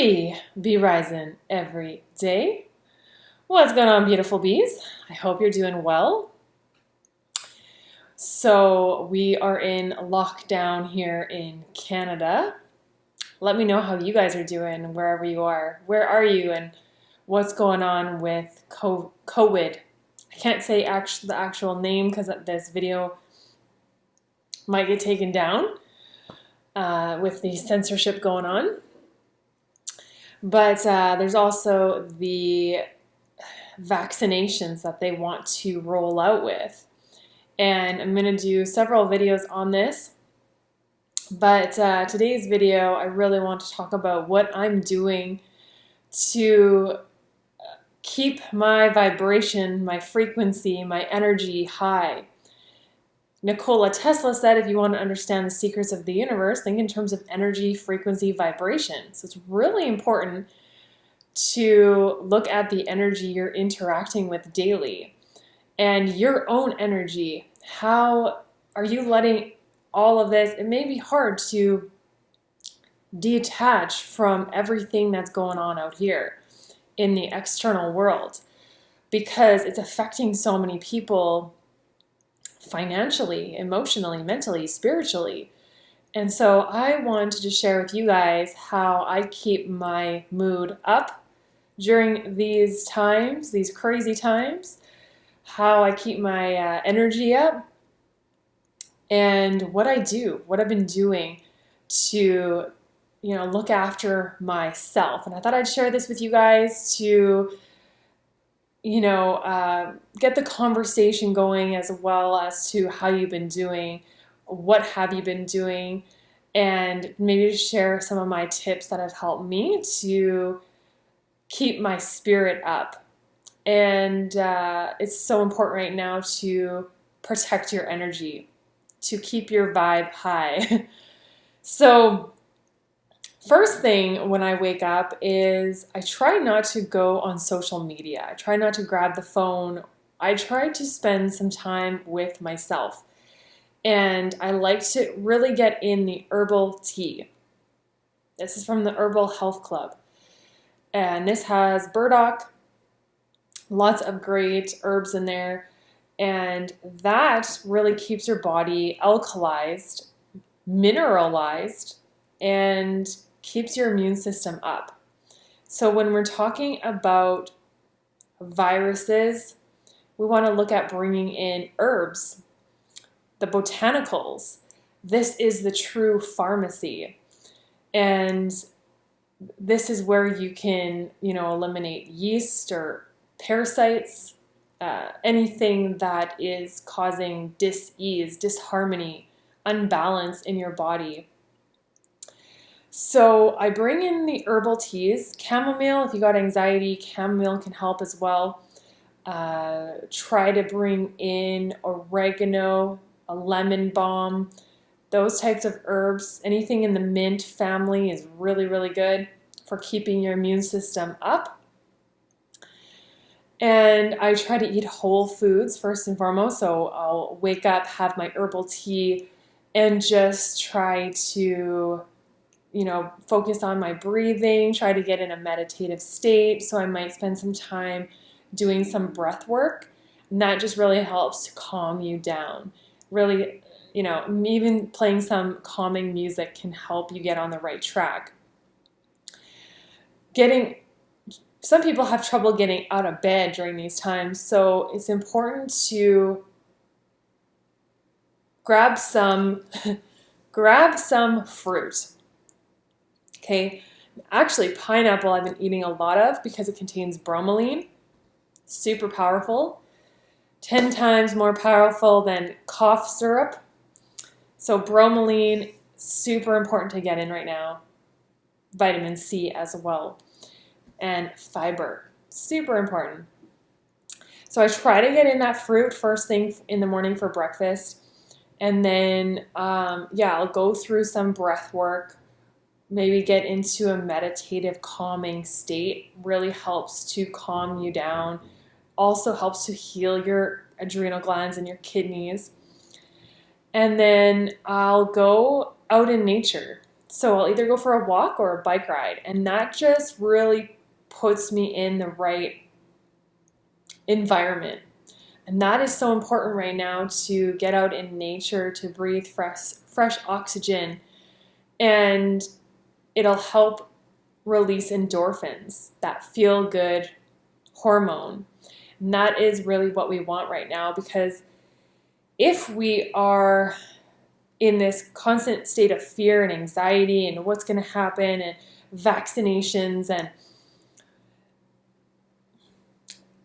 Be rising every day. What's going on, beautiful bees? I hope you're doing well. So we are in lockdown here in Canada. Let me know how you guys are doing wherever you are. Where are you and what's going on with COVID? I can't say the actual name because this video might get taken down with the censorship going on. But there's also the vaccinations that they want to roll out with. And I'm going to do several videos on this. But today's video, I really want to talk about what I'm doing to keep my vibration, my frequency, my energy high. Nikola Tesla said, if you want to understand the secrets of the universe, think in terms of energy, frequency, vibration. So it's really important to look at the energy you're interacting with daily and your own energy. How are you letting all of this? It may be hard to detach from everything that's going on out here in the external world because it's affecting so many people financially, emotionally, mentally, spiritually. And so I wanted to share with you guys how I keep my mood up during these times, these crazy times, how I keep my energy up, and what I do, what I've been doing to, look after myself. And I thought I'd share this with you guys to get the conversation going, as well as to how you've been doing, what have you been doing, and maybe to share some of my tips that have helped me to keep my spirit up. And it's so important right now to protect your energy, to keep your vibe high. So first thing when I wake up is I try not to go on social media. I try not to grab the phone. I try to spend some time with myself. And I like to really get in the herbal tea. This is from the Herbal Health Club. And this has burdock, lots of great herbs in there. And that really keeps your body alkalized, mineralized, and keeps your immune system up. So when we're talking about viruses, we want to look at bringing in herbs, the botanicals. This is the true pharmacy. And this is where you can, eliminate yeast or parasites, anything that is causing dis-ease, disharmony, unbalance in your body. So I bring in the herbal teas. Chamomile, if you got anxiety, chamomile can help as well. Try to bring in oregano, a lemon balm, those types of herbs. Anything in the mint family is really, really good for keeping your immune system up. And I try to eat whole foods first and foremost. So I'll wake up, have my herbal tea, and just try to focus on my breathing, try to get in a meditative state. So I might spend some time doing some breath work, and that just really helps to calm you down. Really, even playing some calming music can help you get on the right track. Some people have trouble getting out of bed during these times, so it's important to grab some fruit. Okay, actually pineapple I've been eating a lot of because it contains bromelain, super powerful, 10 times more powerful than cough syrup. So bromelain, super important to get in right now. Vitamin C as well. And fiber, super important. So I try to get in that fruit first thing in the morning for breakfast. And then, I'll go through some breath work, maybe get into a meditative calming state. Really helps to calm you down. Also helps to heal your adrenal glands and your kidneys. And then I'll go out in nature. So I'll either go for a walk or a bike ride, and that just really puts me in the right environment. And that is so important right now, to get out in nature, to breathe fresh oxygen, and it'll help release endorphins, that feel good hormone. And that is really what we want right now, because if we are in this constant state of fear and anxiety and what's going to happen and vaccinations, and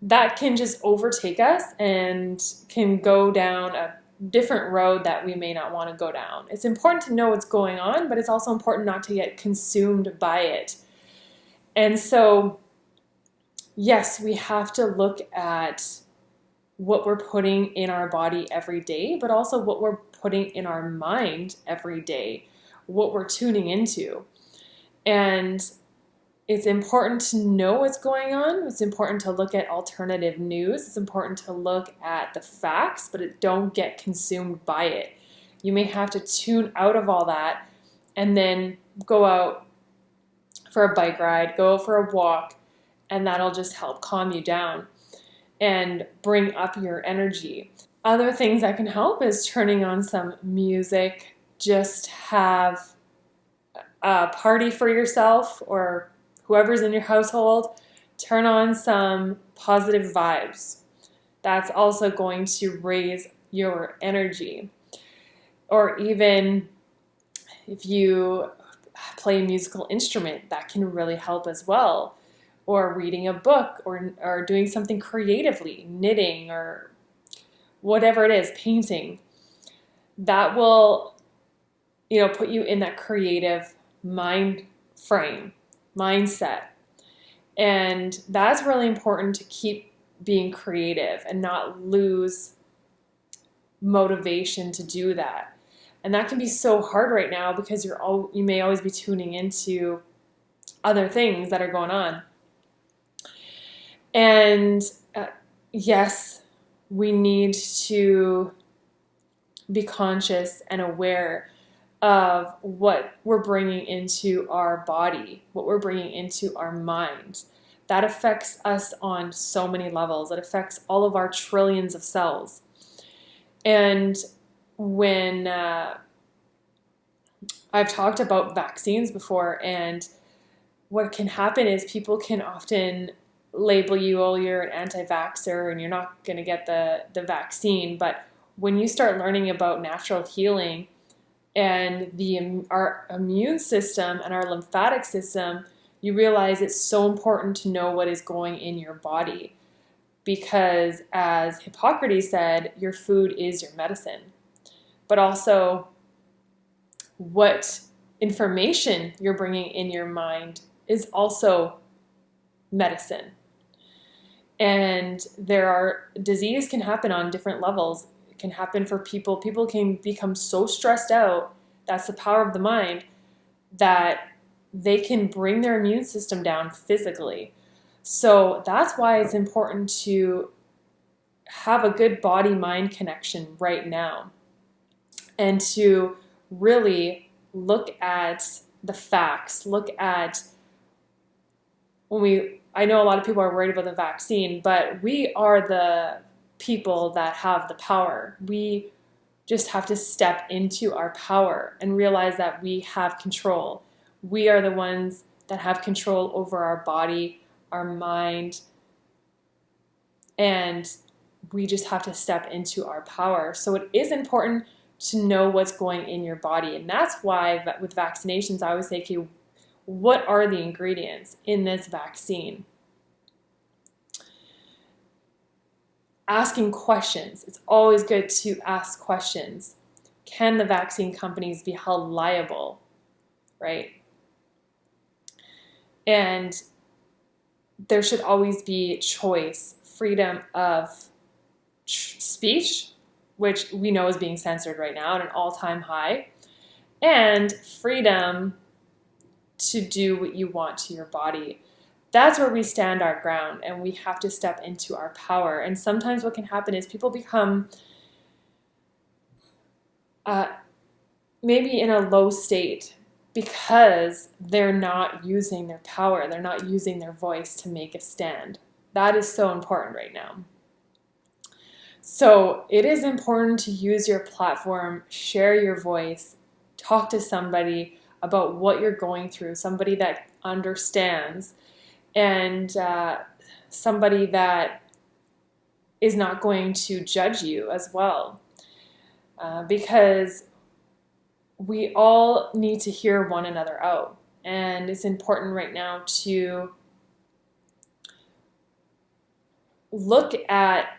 that can just overtake us and can go down a different road that we may not want to go down. It's important to know what's going on, but it's also important not to get consumed by it. And so, yes, we have to look at what we're putting in our body every day, but also what we're putting in our mind every day, what we're tuning into. And it's important to know what's going on. It's important to look at alternative news. It's important to look at the facts, but don't get consumed by it. You may have to tune out of all that and then go out for a bike ride, go out for a walk, and that'll just help calm you down and bring up your energy. Other things that can help is turning on some music. Just have a party for yourself or whoever's in your household. Turn on some positive vibes. That's also going to raise your energy. Or even if you play a musical instrument, that can really help as well. Or reading a book, or doing something creatively, knitting or whatever it is, painting. That will, put you in that creative mindset. And that's really important, to keep being creative and not lose motivation to do that. And that can be so hard right now, because you may always be tuning into other things that are going on. And yes, we need to be conscious and aware of what we're bringing into our body, what we're bringing into our mind. That affects us on so many levels. It affects all of our trillions of cells. And when I've talked about vaccines before, and what can happen is people can often label you, oh, you're an anti-vaxxer and you're not going to get the vaccine. But when you start learning about natural healing and our immune system and our lymphatic system, you realize it's so important to know what is going in your body. Because as Hippocrates said, your food is your medicine. But also, what information you're bringing in your mind is also medicine. And disease can happen on different levels. It can happen for people. People can become so stressed out, that's the power of the mind, that they can bring their immune system down physically. So that's why it's important to have a good body-mind connection right now, and to really look at the facts, look at I know a lot of people are worried about the vaccine, but we are the people that have the power. We just have to step into our power and realize that we have control. We are the ones that have control over our body, our mind, and we just have to step into our power. So it is important to know what's going in your body. And that's why with vaccinations, I always say, okay, what are the ingredients in this vaccine? Asking questions. It's always good to ask questions. Can the vaccine companies be held liable, right? And there should always be choice, freedom of speech, which we know is being censored right now at an all-time high, and freedom to do what you want to your body. That's where we stand our ground, and we have to step into our power. And sometimes what can happen is people become maybe in a low state, because they're not using their power, they're not using their voice to make a stand. That is so important right now. So it is important to use your platform, share your voice, talk to somebody about what you're going through, somebody that understands, and somebody that is not going to judge you as well. Because we all need to hear one another out. And it's important right now to look at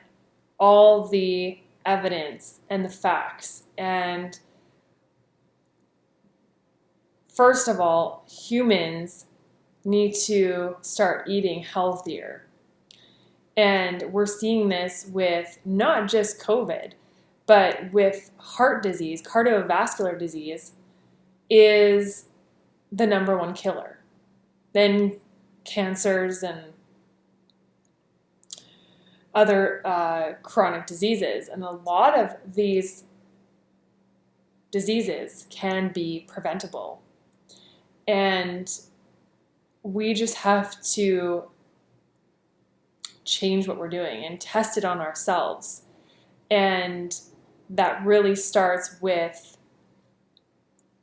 all the evidence and the facts. And first of all, humans need to start eating healthier. And we're seeing this with not just COVID, but with heart disease. Cardiovascular disease is the number one killer. Then cancers and other chronic diseases. And a lot of these diseases can be preventable. And we just have to change what we're doing and test it on ourselves. And that really starts with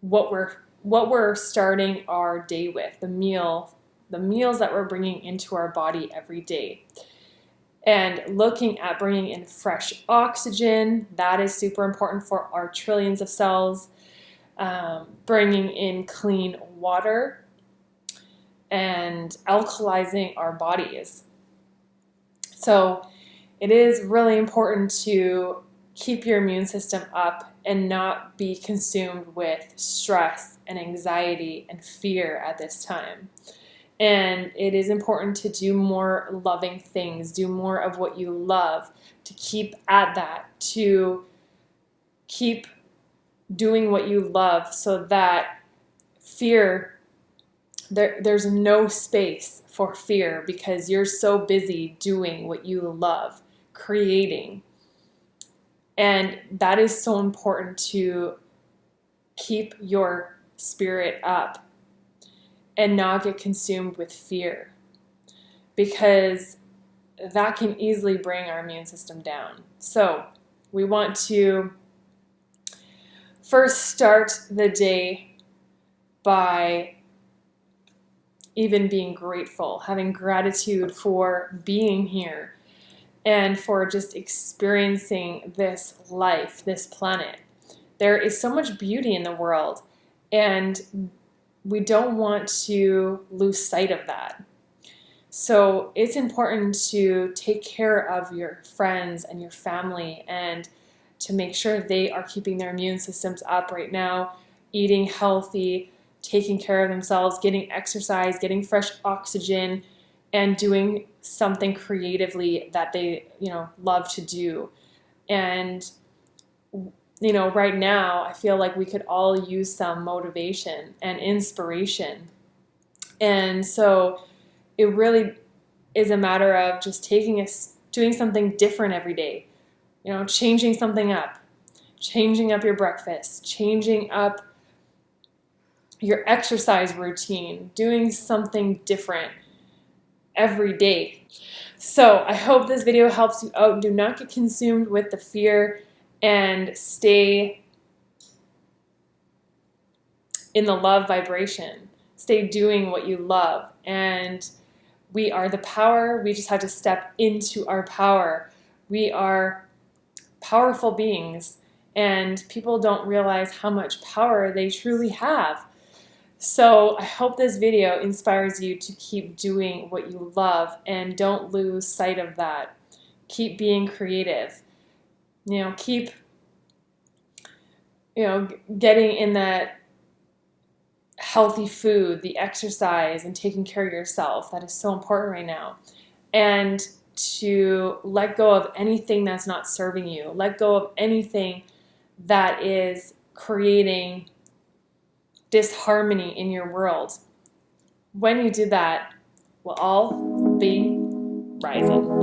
what we're starting our day with, the meals that we're bringing into our body every day. And looking at bringing in fresh oxygen, that is super important for our trillions of cells. Bringing in clean water and alkalizing our bodies. So it is really important to keep your immune system up and not be consumed with stress and anxiety and fear at this time. And it is important to do more loving things, do more of what you love, to keep at that, to keep doing what you love so that fear, there's no space for fear because you're so busy doing what you love, creating. And that is so important to keep your spirit up and not get consumed with fear, because that can easily bring our immune system down. So we want to first start the day by even being grateful, having gratitude for being here and for just experiencing this life, this planet. There is so much beauty in the world, and we don't want to lose sight of that. So it's important to take care of your friends and your family and to make sure they are keeping their immune systems up right now, eating healthy, taking care of themselves, getting exercise, getting fresh oxygen, and doing something creatively that they, love to do. And, right now, I feel like we could all use some motivation and inspiration. And so it really is a matter of just doing something different every day. Changing something up, changing up your breakfast, changing up your exercise routine, doing something different every day. So I hope this video helps you out. Do not get consumed with the fear and stay in the love vibration. Stay doing what you love. And we are the power. We just have to step into our power. We are powerful beings, and people don't realize how much power they truly have. So I hope this video inspires you to keep doing what you love and don't lose sight of that. Keep being creative. Keep getting in that healthy food, the exercise, and taking care of yourself. That is so important right now. And to let go of anything that's not serving you. Let go of anything that is creating disharmony in your world. When you do that, we'll all be rising.